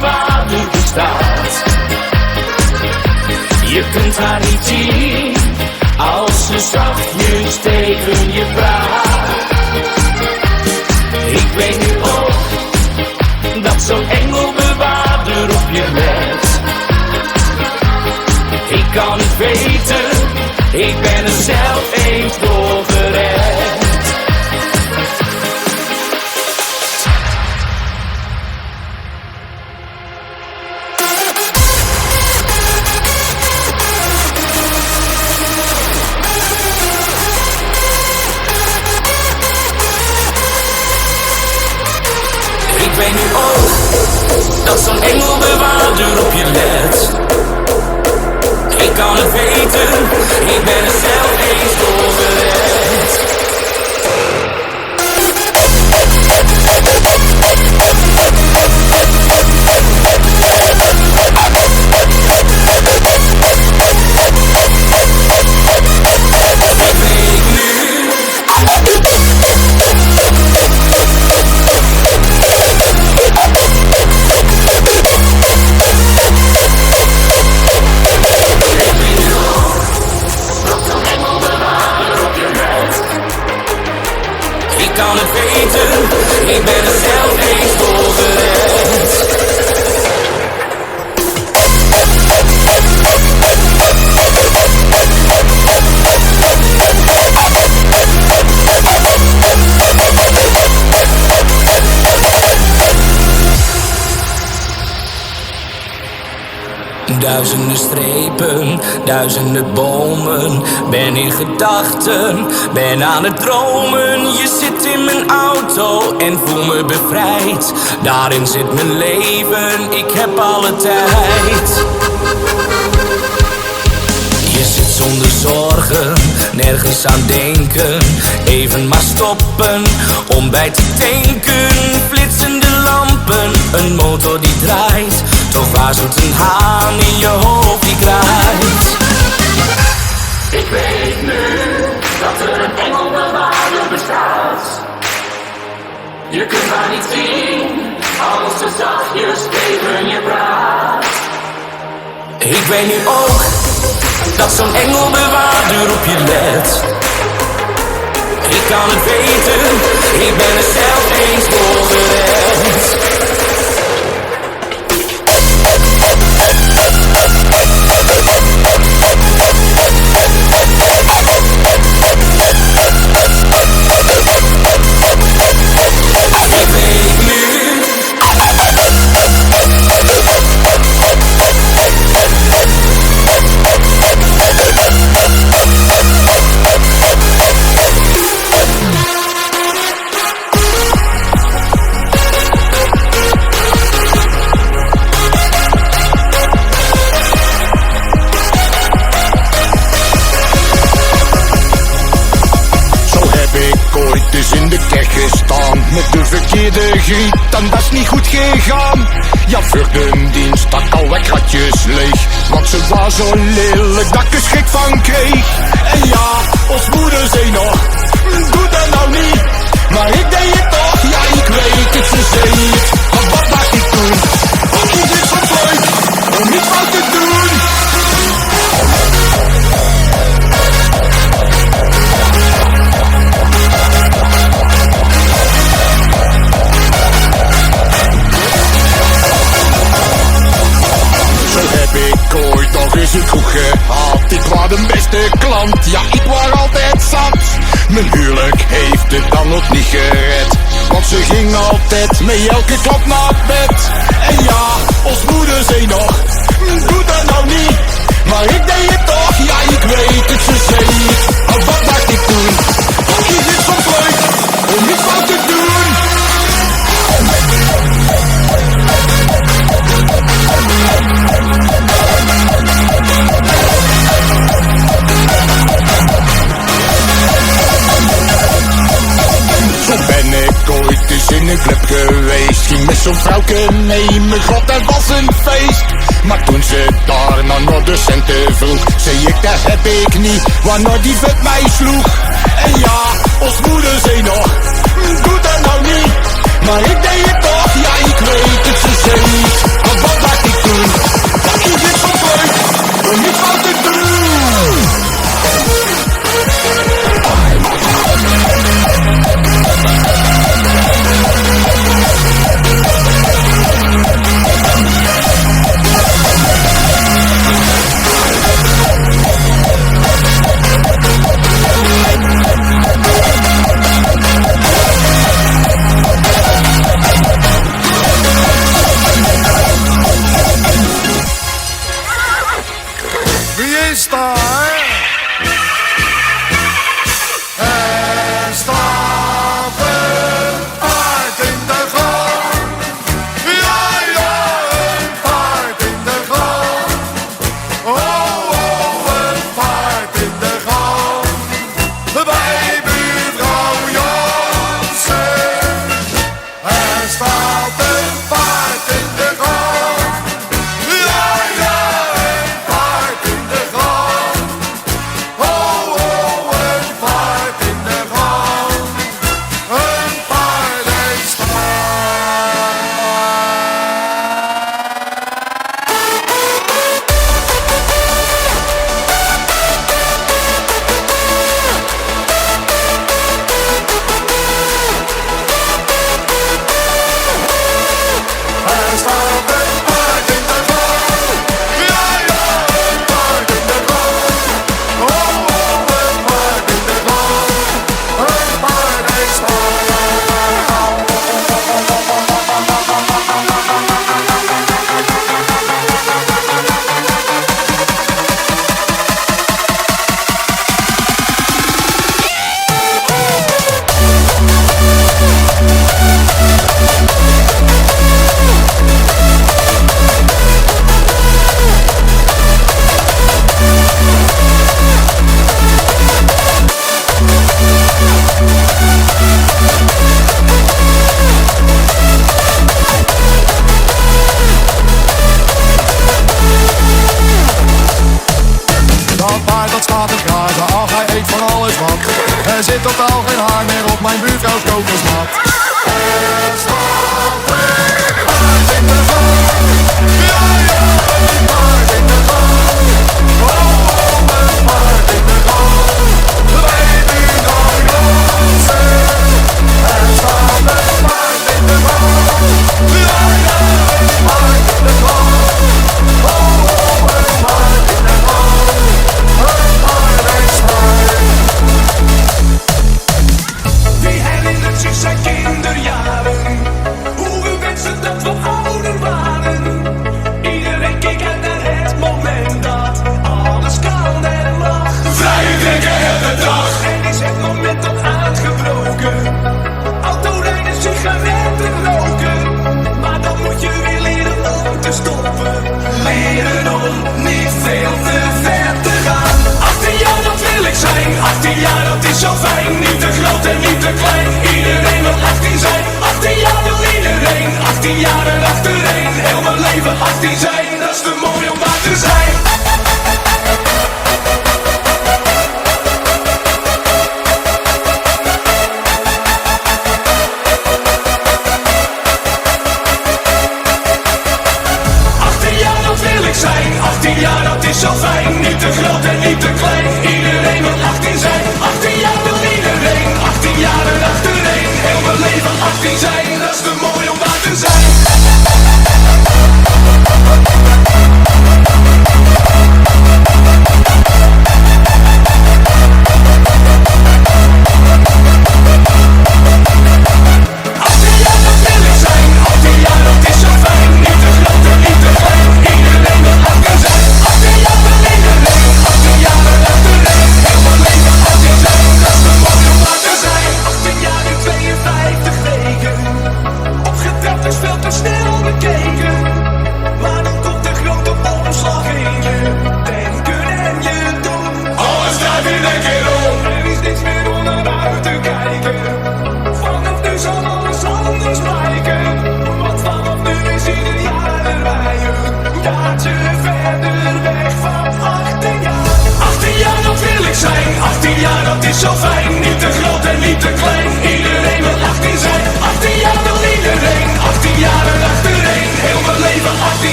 engelbewaarder bestaat. Je kunt haar niet zien als ze zachtjes tegen je praat. Ik weet nu ook dat zo'n engelbewaarder op je let. Ik kan het weten, ik ben er zelf eens door gered. Ik weet nu ook dat zo'n engelbewaarder op je let. Ik kan het weten, ik ben er zelf eens door gered. Ik kan het weten, ik ben er zelf eens door gered. Duizenden strepen, duizenden bomen. Ben in gedachten, ben aan het dromen. Je zit in mijn auto en voel me bevrijd. Daarin zit mijn leven, ik heb alle tijd. Je zit zonder zorgen, nergens aan denken. Even maar stoppen, om bij te tanken. Flitsende lampen, een motor die draait. Toch waarschuwt een haan in je hoofd die kraait. Ik weet nu dat er een engelbewaarder bestaat. Je kunt haar niet zien als ze zachtjes tegen je praat. Ik weet nu ook dat zo'n engelbewaarder op je let. Ik kan het weten, ik ben er zelf eens door gered. In de kerk gestaan met de verkeerde griet, dan was niet goed gegaan. Ja, voor de dienst stak al wat kratjes leeg, want ze was zo lelijk dat ik er schrik van kreeg. En ja, ons moeder zei nog, doe dat nou niet, maar ik deed het toch, ja ik weet het, ze zei het. Maar wat mag ik doen? Ik kies het vervloeit om niet fout te doen. Ik ooit nog eens een kroeg gehad. Ik was de beste klant, ja ik was altijd zat. Mijn huwelijk heeft het dan nog niet gered, want ze ging altijd met elke klap naar bed. En ja, ons moeder zei nog, doe dat nou niet, maar ik deed het toch, ja ik weet het, ze zei het. Maar wat mag ik doen? Ik kies het vervloeit om niet fout te doen. Zo ben ik ooit eens in een club geweest. Ging met zo'n vrouwke mee, mijn god, dat was een feest. Maar toen ze daar naar de centen vroeg, zei ik, dat heb ik niet, waarna die vet mij sloeg. En ja, ons moeder zei nog, doe dat nou niet, maar ik deed het toch, ja ik weet het, ze zei het. Wie is daar? Er staat een paard in de gang. Ja, ja, een paard in de gang. Oh, oh, een paard in de gang. Bij buurvrouw Jansen. Er staat een paard in de gang. Ja, ja, een paard in de gang. Oh, oh, een paard in de gang. Een paard heeft Er staat een paard in de gang. Ja, ja, een paard in de gang. Oh, oh, een paard in de gang. Een paard heeft Dat paard dat staat te grazen, ach hij eet van alles wat. Er zit totaal geen haar meer op mijn buurvrouws kokosmat. Er staat een paard in de gang. Ja, ja, een paard in de gang. Oh, oh, een paard in de gang. Bij buurvrouw Jansen. Er staat een paard in de gang. Ja, ja, een paard in de gang. Oh, oh, een paard in de gang. Wie herinnert zich zijn kinderjaren? Hoe we wensen dat we ouder waren. Iedereen keek uit naar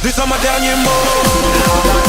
descends ma dernier mot.